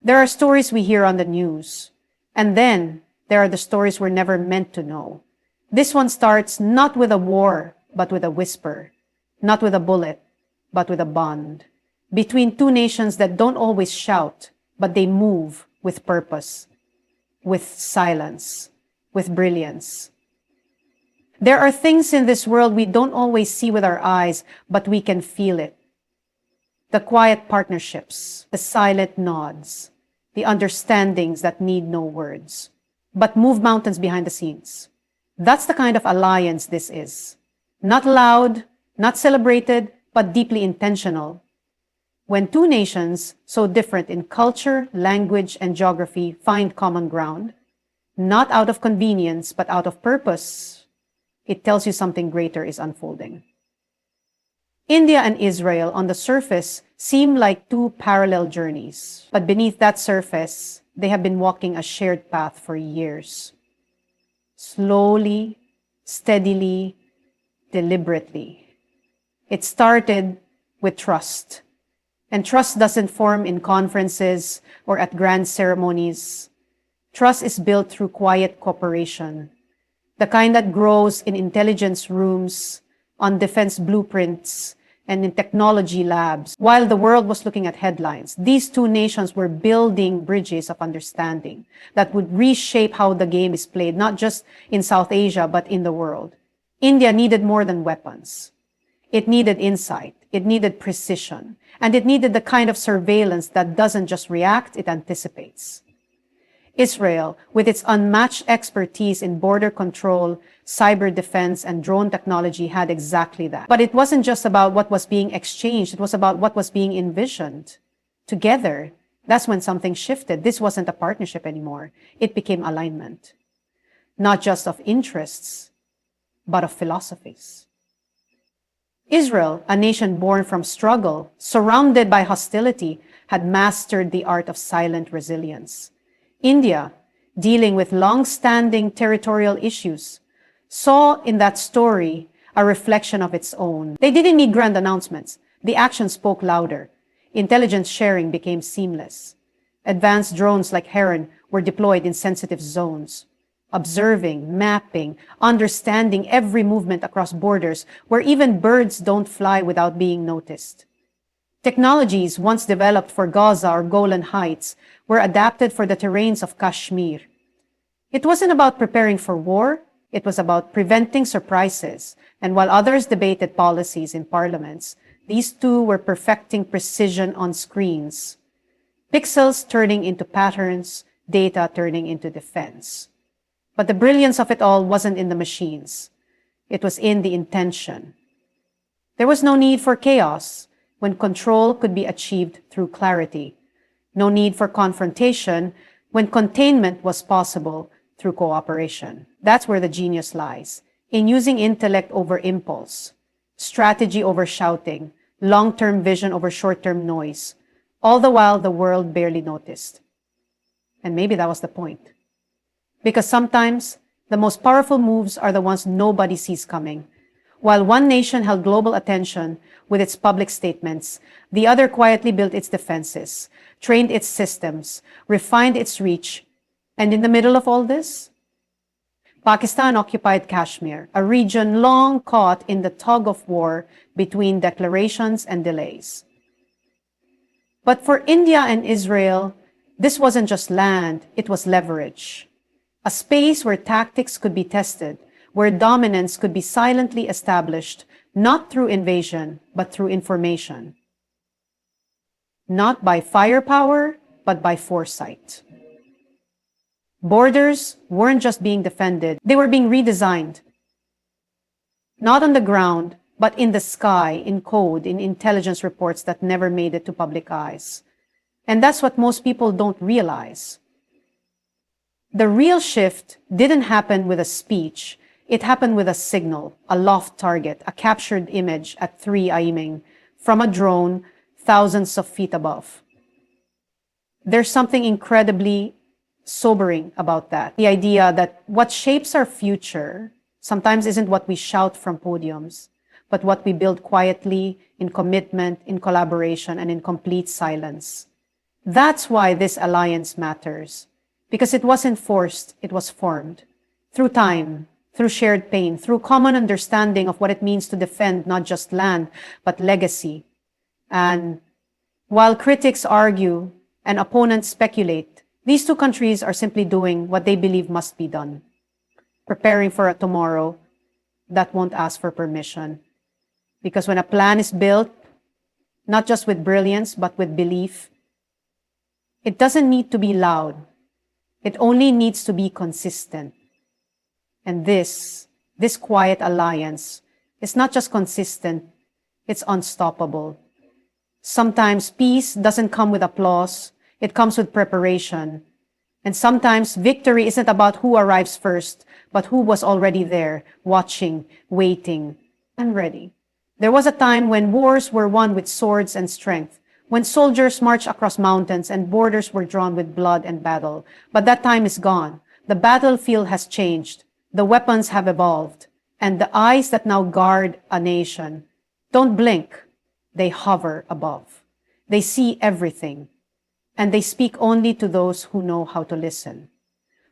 There are stories we hear on the news, and then there are the stories we're never meant to know. This one starts not with a war, but with a whisper, not with a bullet, but with a bond, between two nations that don't always shout, but they move with purpose, with silence, with brilliance. There are things in this world we don't always see with our eyes, but we can feel it. The quiet partnerships, the silent nods, the understandings that need no words, but move mountains behind the scenes. That's the kind of alliance this is. Not loud, not celebrated, but deeply intentional. When two nations, so different in culture, language, and geography, find common ground, not out of convenience, but out of purpose, it tells you something greater is unfolding. India and Israel, on the surface, seem like two parallel journeys. But beneath that surface, they have been walking a shared path for years. Slowly, steadily, deliberately. It started with trust. And trust doesn't form in conferences or at grand ceremonies. Trust is built through quiet cooperation, the kind that grows in intelligence rooms, on defense blueprints, and in technology labs. While the world was looking at headlines, these two nations were building bridges of understanding that would reshape how the game is played, not just in South Asia, but in the world. India needed more than weapons. It needed insight, it needed precision, and it needed the kind of surveillance that doesn't just react, it anticipates. Israel, with its unmatched expertise in border control, cyber defense, and drone technology, had exactly that. But it wasn't just about what was being exchanged, it was about what was being envisioned. Together, that's when something shifted. This wasn't a partnership anymore. It became alignment. Not just of interests, but of philosophies. Israel, a nation born from struggle, surrounded by hostility, had mastered the art of silent resilience. India, dealing with long-standing territorial issues, saw in that story a reflection of its own. They didn't need grand announcements. The action spoke louder. Intelligence sharing became seamless. Advanced drones like Heron were deployed in sensitive zones, observing, mapping, understanding every movement across borders where even birds don't fly without being noticed. Technologies once developed for Gaza or Golan Heights were adapted for the terrains of Kashmir. It wasn't about preparing for war, it was about preventing surprises. And while others debated policies in parliaments, these two were perfecting precision on screens. Pixels turning into patterns, data turning into defense. But the brilliance of it all wasn't in the machines. It was in the intention. There was no need for chaos when control could be achieved through clarity. No need for confrontation when containment was possible through cooperation. That's where the genius lies, in using intellect over impulse, strategy over shouting, long-term vision over short-term noise, all the while the world barely noticed. And maybe that was the point. Because sometimes the most powerful moves are the ones nobody sees coming. While one nation held global attention with its public statements, the other quietly built its defenses, trained its systems, refined its reach, and in the middle of all this, Pakistan-Occupied Kashmir, a region long caught in the tug of war between declarations and delays. But for India and Israel, this wasn't just land, it was leverage. A space where tactics could be tested, where dominance could be silently established, not through invasion, but through information. Not by firepower, but by foresight. Borders weren't just being defended, they were being redesigned. Not on the ground, but in the sky, in code, in intelligence reports that never made it to public eyes. And that's what most people don't realize. The real shift didn't happen with a speech. It happened with a signal, a loft target, a captured image at 3 a.m. from a drone thousands of feet above. There's something incredibly sobering about that. The idea that what shapes our future sometimes isn't what we shout from podiums, but what we build quietly, in commitment, in collaboration, and in complete silence. That's why this alliance matters. Because it wasn't forced, it was formed. Through time, through shared pain, through common understanding of what it means to defend not just land, but legacy. And while critics argue and opponents speculate, these two countries are simply doing what they believe must be done, preparing for a tomorrow that won't ask for permission. Because when a plan is built, not just with brilliance, but with belief, it doesn't need to be loud. It only needs to be consistent. And this quiet alliance is not just consistent, it's unstoppable. Sometimes peace doesn't come with applause, it comes with preparation. And sometimes victory isn't about who arrives first, but who was already there, watching, waiting, and ready. There was a time when wars were won with swords and strength, when soldiers marched across mountains and borders were drawn with blood and battle. But that time is gone. The battlefield has changed. The weapons have evolved. And the eyes that now guard a nation don't blink. They hover above. They see everything. And they speak only to those who know how to listen.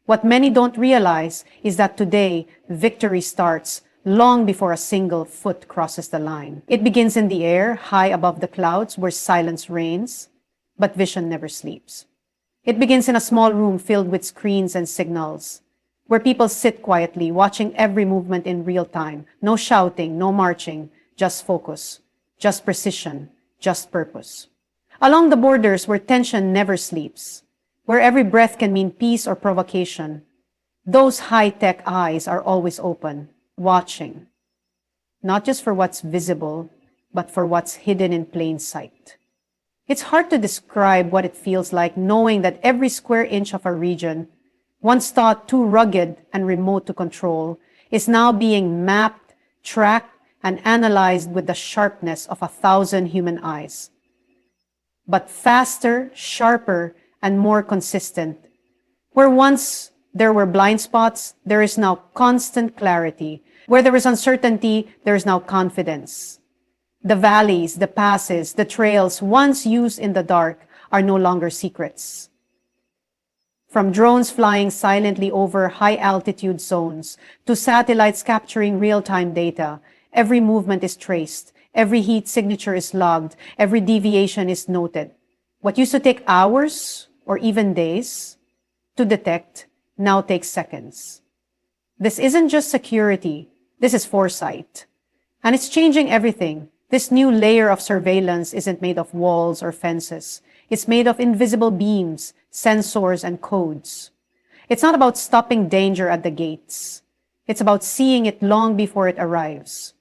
What many don't realize is that today, victory starts long before a single foot crosses the line. It begins in the air, high above the clouds, where silence reigns, but vision never sleeps. It begins in a small room filled with screens and signals, where people sit quietly, watching every movement in real time. No shouting, no marching, just focus, just precision, just purpose. Along the borders where tension never sleeps, where every breath can mean peace or provocation, those high-tech eyes are always open, watching, not just for what's visible, but for what's hidden in plain sight. It's hard to describe what it feels like knowing that every square inch of a region, once thought too rugged and remote to control, is now being mapped, tracked, and analyzed with the sharpness of 1,000 human eyes. But faster, sharper, and more consistent. Where once there were blind spots, there is now constant clarity. Where there is uncertainty, there is now confidence. The valleys, the passes, the trails once used in the dark are no longer secrets. From drones flying silently over high-altitude zones to satellites capturing real-time data, every movement is traced, every heat signature is logged, every deviation is noted. What used to take hours or even days to detect now takes seconds. This isn't just security, this is foresight. And it's changing everything. This new layer of surveillance isn't made of walls or fences. It's made of invisible beams, sensors, and codes. It's not about stopping danger at the gates. It's about seeing it long before it arrives,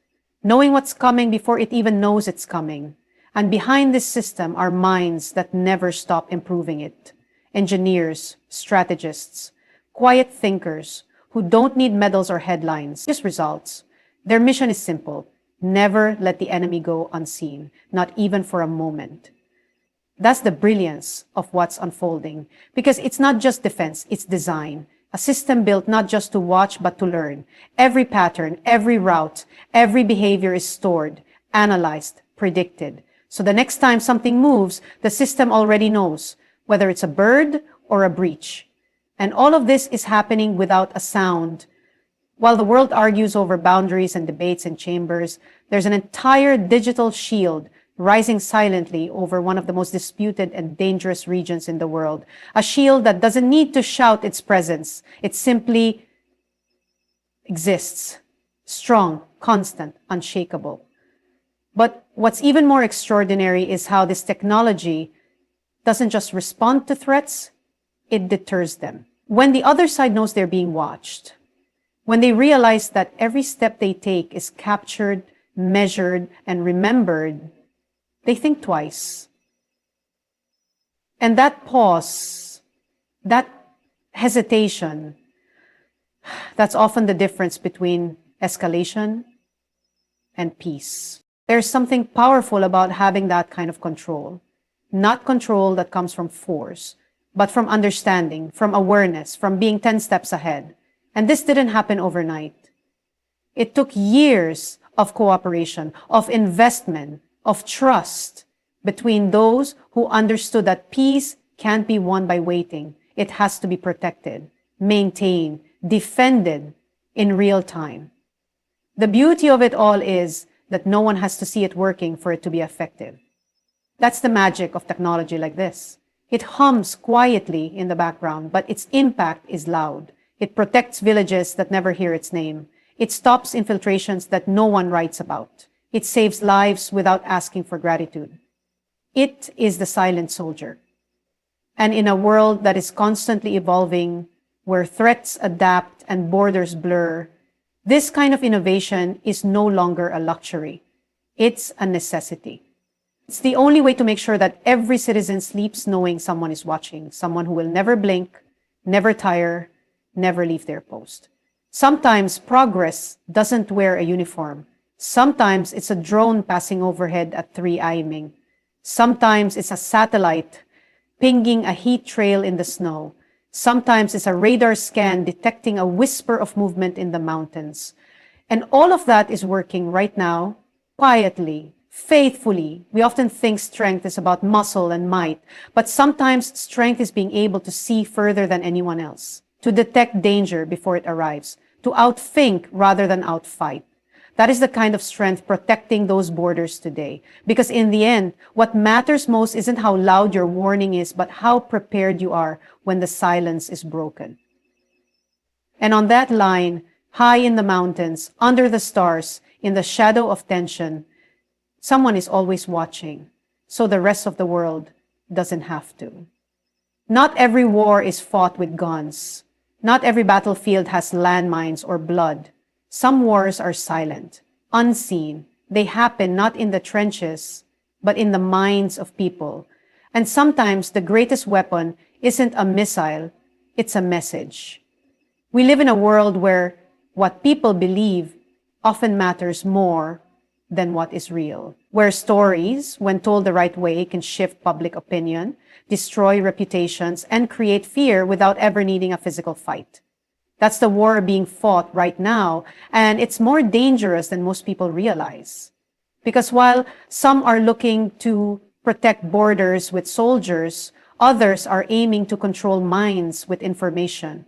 knowing what's coming before it even knows it's coming. And behind this system are minds that never stop improving it. Engineers, strategists, quiet thinkers who don't need medals or headlines, just results. Their mission is simple. Never let the enemy go unseen, not even for a moment. That's the brilliance of what's unfolding, because it's not just defense, it's design. A system built not just to watch, but to learn. Every pattern, every route, every behavior is stored, analyzed, predicted. So the next time something moves, the system already knows, whether it's a bird or a breach. And all of this is happening without a sound. While the world argues over boundaries and debates in chambers, there's an entire digital shield rising silently over one of the most disputed and dangerous regions in the world. A shield that doesn't need to shout its presence. It simply exists. Strong, constant, unshakable. But what's even more extraordinary is how this technology doesn't just respond to threats, it deters them. When the other side knows they're being watched, when they realize that every step they take is captured, measured, and remembered, they think twice. And that pause, that hesitation, that's often the difference between escalation and peace. There's something powerful about having that kind of control. Not control that comes from force, but from understanding, from awareness, from being 10 steps ahead. And this didn't happen overnight. It took years of cooperation, of investment, of trust between those who understood that peace can't be won by waiting. It has to be protected, maintained, defended in real time. The beauty of it all is that no one has to see it working for it to be effective. That's the magic of technology like this. It hums quietly in the background, but its impact is loud. It protects villages that never hear its name. It stops infiltrations that no one writes about. It saves lives without asking for gratitude. It is the silent soldier. And in a world that is constantly evolving, where threats adapt and borders blur, this kind of innovation is no longer a luxury. It's a necessity. It's the only way to make sure that every citizen sleeps knowing someone is watching, someone who will never blink, never tire, never leave their post. Sometimes progress doesn't wear a uniform. Sometimes it's a drone passing overhead at 3 a.m. Sometimes it's a satellite pinging a heat trail in the snow. Sometimes it's a radar scan detecting a whisper of movement in the mountains. And all of that is working right now, quietly, faithfully. We often think strength is about muscle and might, but sometimes strength is being able to see further than anyone else, to detect danger before it arrives, to outthink rather than outfight. That is the kind of strength protecting those borders today. Because in the end, what matters most isn't how loud your warning is, but how prepared you are when the silence is broken. And on that line, high in the mountains, under the stars, in the shadow of tension, someone is always watching, so the rest of the world doesn't have to. Not every war is fought with guns. Not every battlefield has landmines or blood. Some wars are silent, unseen. They happen not in the trenches, but in the minds of people. And sometimes the greatest weapon isn't a missile, it's a message. We live in a world where what people believe often matters more than what is real. Where stories, when told the right way, can shift public opinion, destroy reputations, and create fear without ever needing a physical fight. That's the war being fought right now, and it's more dangerous than most people realize. Because while some are looking to protect borders with soldiers, others are aiming to control minds with information.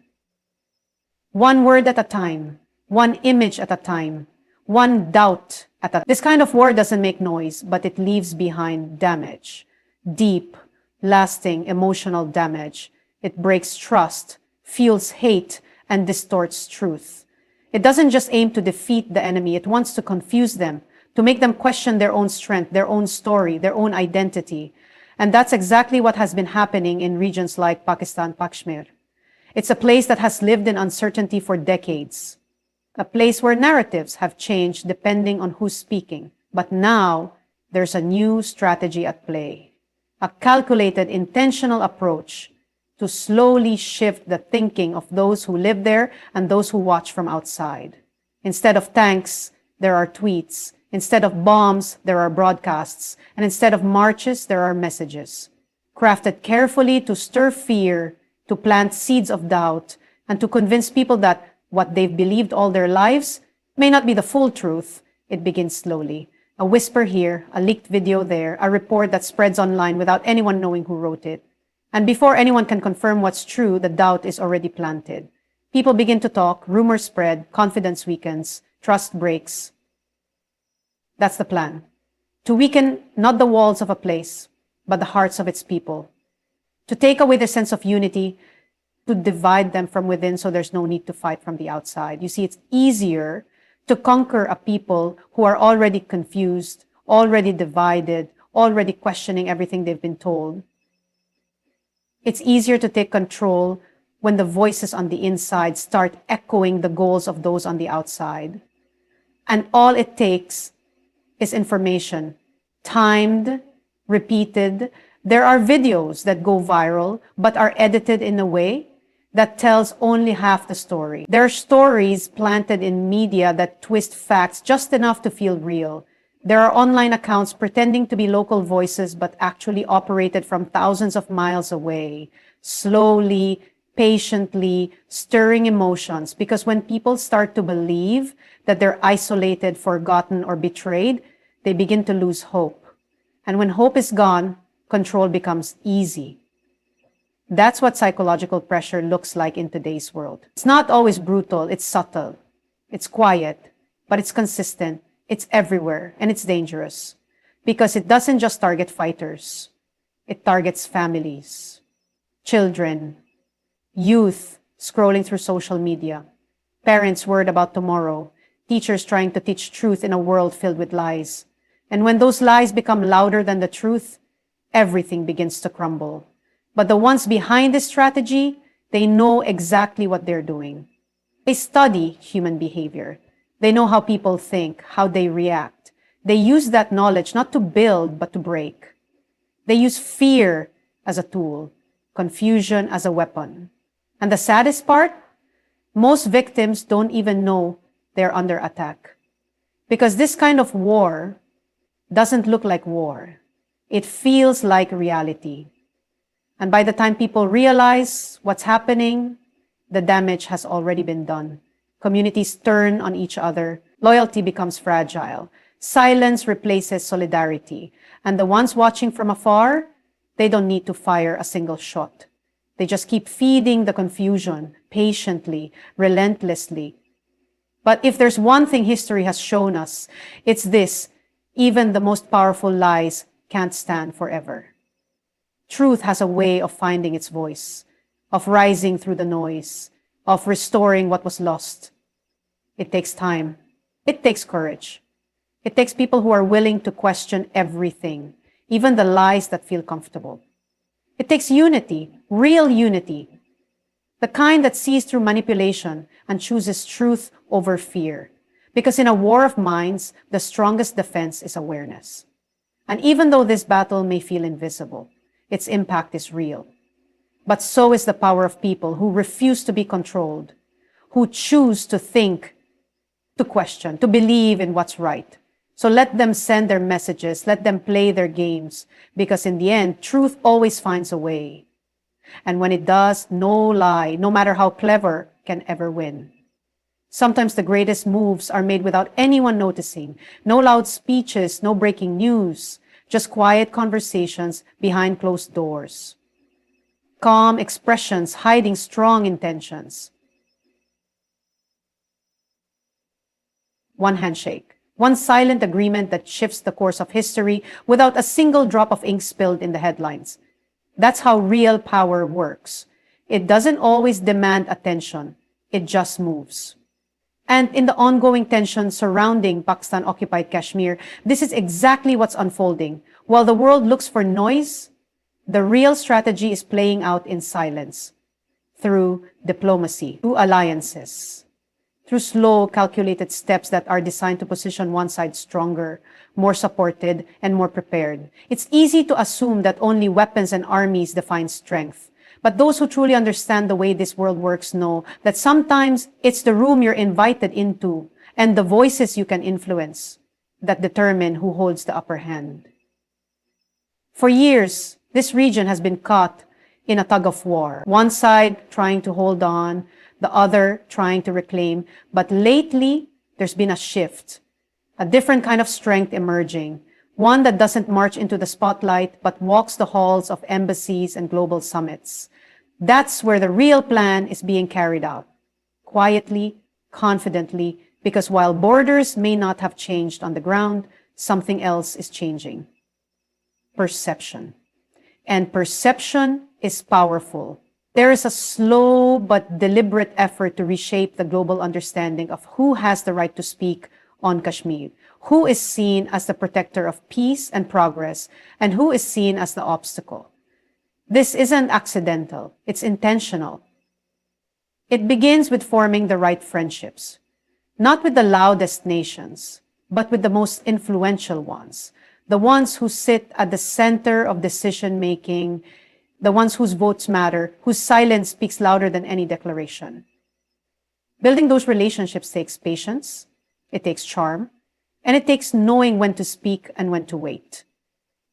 One word at a time, one image at a time, one doubt at a time. This kind of war doesn't make noise, but it leaves behind damage. Deep, lasting, emotional damage. It breaks trust, fuels hate, and distorts truth. It doesn't just aim to defeat the enemy, it wants to confuse them, to make them question their own strength, their own story, their own identity. And that's exactly what has been happening in regions like Pakistan-Kashmir. It's a place that has lived in uncertainty for decades. A place where narratives have changed depending on who's speaking. But now, there's a new strategy at play. A calculated, intentional approach to slowly shift the thinking of those who live there and those who watch from outside. Instead of tanks, there are tweets. Instead of bombs, there are broadcasts. And instead of marches, there are messages. Crafted carefully to stir fear, to plant seeds of doubt, and to convince people that what they've believed all their lives may not be the full truth. It begins slowly. A whisper here, a leaked video there, a report that spreads online without anyone knowing who wrote it. And before anyone can confirm what's true, the doubt is already planted. People begin to talk, rumors spread, confidence weakens, trust breaks. That's the plan. To weaken not the walls of a place, but the hearts of its people. To take away their sense of unity, to divide them from within so there's no need to fight from the outside. You see, it's easier to conquer a people who are already confused, already divided, already questioning everything they've been told. It's easier to take control when the voices on the inside start echoing the goals of those on the outside. And all it takes is information, timed, repeated. There are videos that go viral, but are edited in a way that tells only half the story. There are stories planted in media that twist facts just enough to feel real. There are online accounts pretending to be local voices but actually operated from thousands of miles away, slowly, patiently, stirring emotions. Because when people start to believe that they're isolated, forgotten, or betrayed, they begin to lose hope. And when hope is gone, control becomes easy. That's what psychological pressure looks like in today's world. It's not always brutal, it's subtle, it's quiet, but it's consistent, it's everywhere, and it's dangerous. Because it doesn't just target fighters, it targets families, children, youth scrolling through social media, parents worried about tomorrow, teachers trying to teach truth in a world filled with lies. And when those lies become louder than the truth, everything begins to crumble. But the ones behind this strategy, they know exactly what they're doing. They study human behavior. They know how people think, how they react. They use that knowledge not to build, but to break. They use fear as a tool, confusion as a weapon. And the saddest part, most victims don't even know they're under attack. Because this kind of war doesn't look like war. It feels like reality. And by the time people realize what's happening, the damage has already been done. Communities turn on each other. Loyalty becomes fragile. Silence replaces solidarity. And the ones watching from afar, they don't need to fire a single shot. They just keep feeding the confusion, patiently, relentlessly. But if there's one thing history has shown us, it's this: even the most powerful lies can't stand forever. Truth has a way of finding its voice, of rising through the noise, of restoring what was lost. It takes time. It takes courage. It takes people who are willing to question everything, even the lies that feel comfortable. It takes unity, real unity, the kind that sees through manipulation and chooses truth over fear. Because in a war of minds, the strongest defense is awareness. And even though this battle may feel invisible, its impact is real. But so is the power of people who refuse to be controlled, who choose to think, to question, to believe in what's right. So let them send their messages, let them play their games, because in the end, truth always finds a way. And when it does, no lie, no matter how clever, can ever win. Sometimes the greatest moves are made without anyone noticing. No loud speeches, no breaking news, just quiet conversations behind closed doors. Calm expressions hiding strong intentions. One handshake. One silent agreement that shifts the course of history without a single drop of ink spilled in the headlines. That's how real power works. It doesn't always demand attention. It just moves. And in the ongoing tension surrounding Pakistan-Occupied Kashmir, this is exactly what's unfolding. While the world looks for noise, the real strategy is playing out in silence, through diplomacy, through alliances, through slow, calculated steps that are designed to position one side stronger, more supported, and more prepared. It's easy to assume that only weapons and armies define strength. But those who truly understand the way this world works know that sometimes it's the room you're invited into and the voices you can influence that determine who holds the upper hand. For years, this region has been caught in a tug of war. One side trying to hold on, the other trying to reclaim. But lately, there's been a shift, a different kind of strength emerging. One that doesn't march into the spotlight, but walks the halls of embassies and global summits. That's where the real plan is being carried out. Quietly, confidently, because while borders may not have changed on the ground, something else is changing. Perception. And perception is powerful. There is a slow but deliberate effort to reshape the global understanding of who has the right to speak on Kashmir, who is seen as the protector of peace and progress, and who is seen as the obstacle. This isn't accidental, it's intentional. It begins with forming the right friendships, not with the loudest nations, but with the most influential ones, the ones who sit at the center of decision-making, the ones whose votes matter, whose silence speaks louder than any declaration. Building those relationships takes patience, it takes charm, and it takes knowing when to speak and when to wait.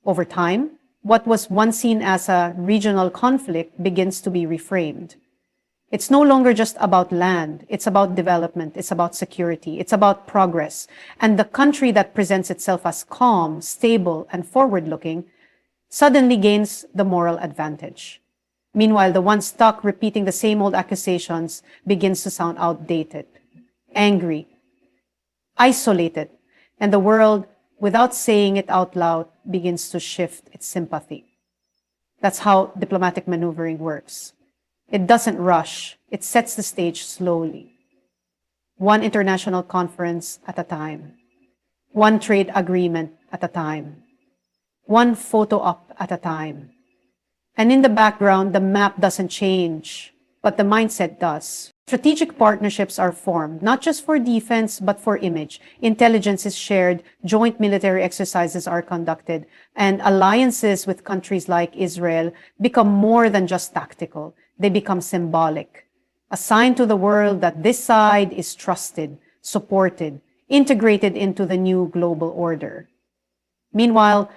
Over time, what was once seen as a regional conflict begins to be reframed. It's no longer just about land, it's about development, it's about security, it's about progress. And the country that presents itself as calm, stable, and forward-looking suddenly gains the moral advantage. Meanwhile, the one stuck repeating the same old accusations begins to sound outdated, angry, isolated, and the world, without saying it out loud, begins to shift its sympathy. That's how diplomatic maneuvering works. It doesn't rush, it sets the stage slowly. One international conference at a time. One trade agreement at a time. One photo op at a time. And in the background, the map doesn't change, but the mindset does. Strategic partnerships are formed, not just for defense, but for image. Intelligence is shared, joint military exercises are conducted, and alliances with countries like Israel become more than just tactical. They become symbolic. A sign to the world that this side is trusted, supported, integrated into the new global order. Meanwhile,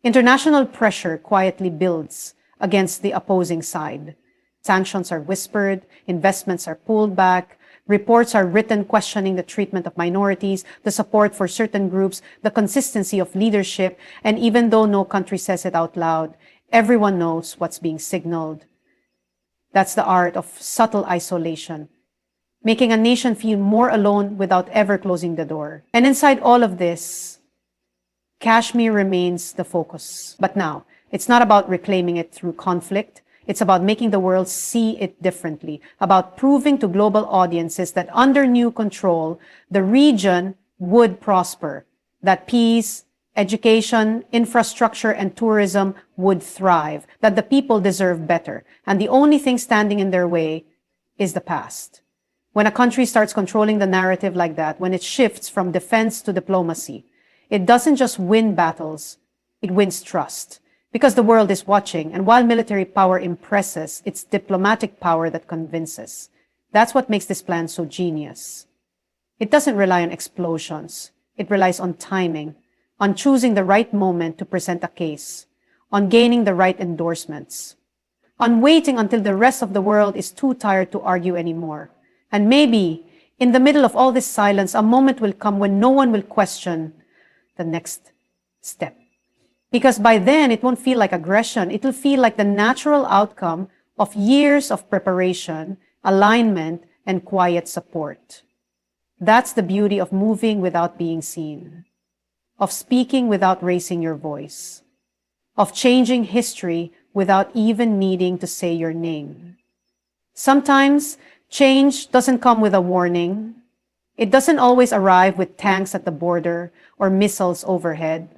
international pressure quietly builds against the opposing side. Sanctions are whispered, investments are pulled back, reports are written questioning the treatment of minorities, the support for certain groups, the consistency of leadership, and even though no country says it out loud, everyone knows what's being signaled. That's the art of subtle isolation, making a nation feel more alone without ever closing the door. And inside all of this, Kashmir remains the focus. But now, it's not about reclaiming it through conflict. It's about making the world see it differently, about proving to global audiences that under new control, the region would prosper, that peace, education, infrastructure, and tourism would thrive, that the people deserve better, and the only thing standing in their way is the past. When a country starts controlling the narrative like that, when it shifts from defense to diplomacy, it doesn't just win battles, it wins trust. Because the world is watching, and while military power impresses, it's diplomatic power that convinces. That's what makes this plan so genius. It doesn't rely on explosions. It relies on timing, on choosing the right moment to present a case, on gaining the right endorsements, on waiting until the rest of the world is too tired to argue anymore. And maybe, in the middle of all this silence, a moment will come when no one will question the next step. Because by then, it won't feel like aggression. It will feel like the natural outcome of years of preparation, alignment, and quiet support. That's the beauty of moving without being seen, of speaking without raising your voice, of changing history without even needing to say your name. Sometimes, change doesn't come with a warning. It doesn't always arrive with tanks at the border or missiles overhead.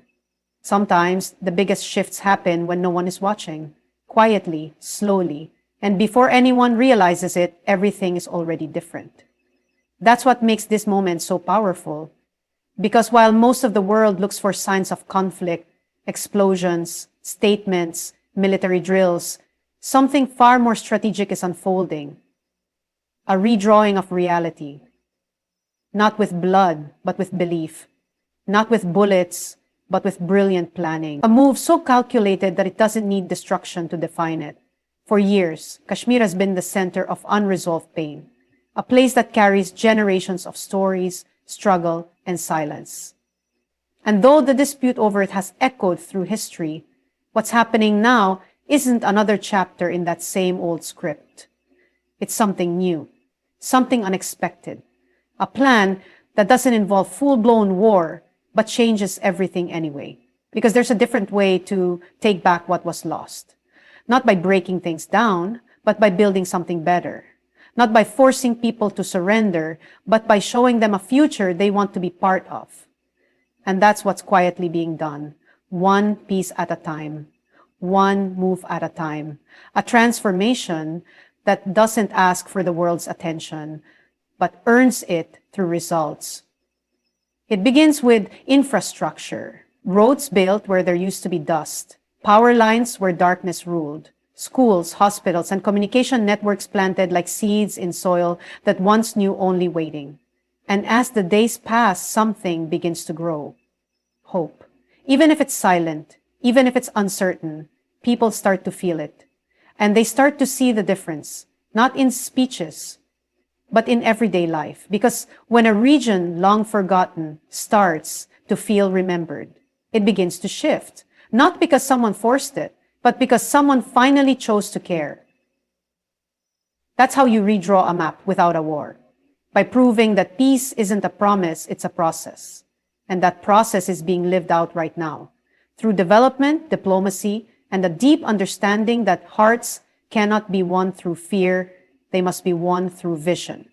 Sometimes, the biggest shifts happen when no one is watching, quietly, slowly, and before anyone realizes it, everything is already different. That's what makes this moment so powerful. Because while most of the world looks for signs of conflict, explosions, statements, military drills, something far more strategic is unfolding. A redrawing of reality. Not with blood, but with belief. Not with bullets, but with brilliant planning. A move so calculated that it doesn't need destruction to define it. For years, Kashmir has been the center of unresolved pain, a place that carries generations of stories, struggle, and silence. And though the dispute over it has echoed through history, what's happening now isn't another chapter in that same old script. It's something new, something unexpected, a plan that doesn't involve full-blown war, but changes everything anyway. Because there's a different way to take back what was lost. Not by breaking things down, but by building something better. Not by forcing people to surrender, but by showing them a future they want to be part of. And that's what's quietly being done, one piece at a time, one move at a time. A transformation that doesn't ask for the world's attention, but earns it through results. It begins with infrastructure, roads built where there used to be dust, power lines where darkness ruled, schools, hospitals, and communication networks planted like seeds in soil that once knew only waiting. And as the days pass, something begins to grow. Hope. Even if it's silent, even if it's uncertain, people start to feel it. And they start to see the difference, not in speeches, but in everyday life. Because when a region long forgotten starts to feel remembered, it begins to shift. Not because someone forced it, but because someone finally chose to care. That's how you redraw a map without a war, by proving that peace isn't a promise, it's a process. And that process is being lived out right now, through development, diplomacy, and a deep understanding that hearts cannot be won through fear, they must be won through vision.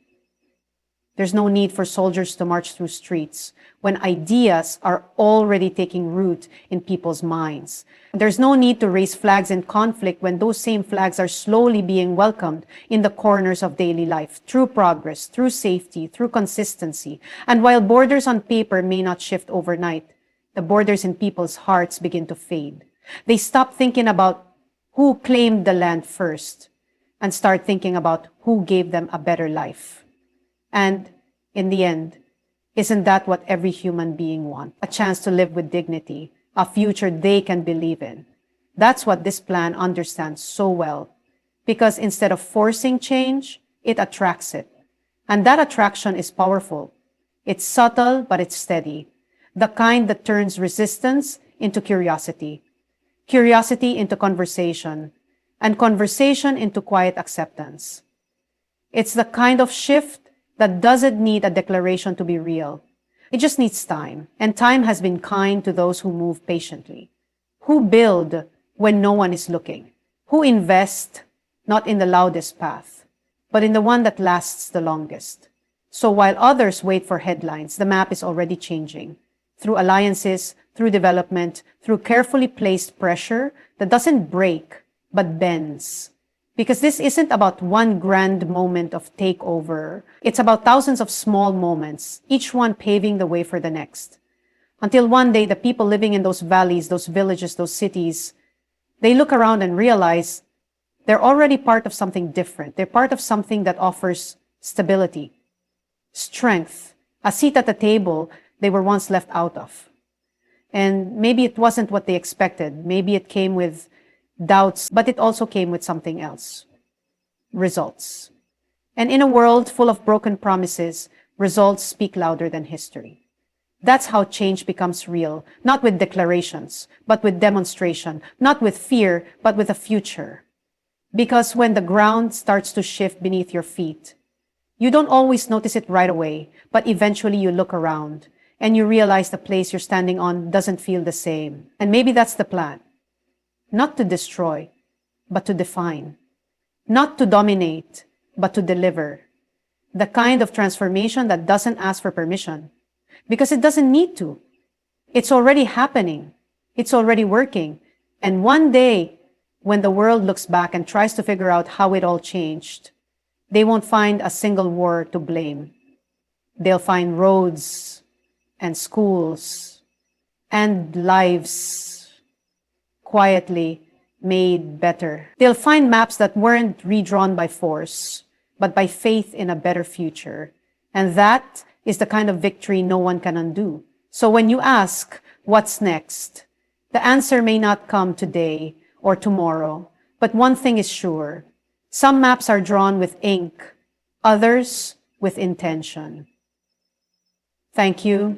There's no need for soldiers to march through streets when ideas are already taking root in people's minds. There's no need to raise flags in conflict when those same flags are slowly being welcomed in the corners of daily life, through progress, through safety, through consistency. And while borders on paper may not shift overnight, the borders in people's hearts begin to fade. They stop thinking about who claimed the land first and start thinking about who gave them a better life. And in the end, isn't that what every human being wants? A chance to live with dignity, a future they can believe in. That's what this plan understands so well. Because instead of forcing change, it attracts it. And that attraction is powerful. It's subtle, but it's steady. The kind that turns resistance into curiosity, curiosity into conversation, and conversation into quiet acceptance. It's the kind of shift that doesn't need a declaration to be real. It just needs time. And time has been kind to those who move patiently, who build when no one is looking, who invest not in the loudest path, but in the one that lasts the longest. So while others wait for headlines, the map is already changing through alliances, through development, through carefully placed pressure that doesn't break, but bends. Because this isn't about one grand moment of takeover. It's about thousands of small moments, each one paving the way for the next. Until one day, the people living in those valleys, those villages, those cities, they look around and realize they're already part of something different. They're part of something that offers stability, strength, a seat at the table they were once left out of. And maybe it wasn't what they expected. Maybe it came with doubts, but it also came with something else. Results. And in a world full of broken promises, results speak louder than history. That's how change becomes real, not with declarations, but with demonstration, not with fear, but with a future. Because when the ground starts to shift beneath your feet, you don't always notice it right away, but eventually you look around and you realize the place you're standing on doesn't feel the same. And maybe that's the plan. Not to destroy, but to define. Not to dominate, but to deliver. The kind of transformation that doesn't ask for permission, because it doesn't need to. It's already happening. It's already working. And one day, when the world looks back and tries to figure out how it all changed, they won't find a single war to blame. They'll find roads and schools and lives quietly made better. They'll find maps that weren't redrawn by force, but by faith in a better future. And that is the kind of victory no one can undo. So when you ask, what's next? The answer may not come today or tomorrow, but one thing is sure. Some maps are drawn with ink, others with intention. Thank you.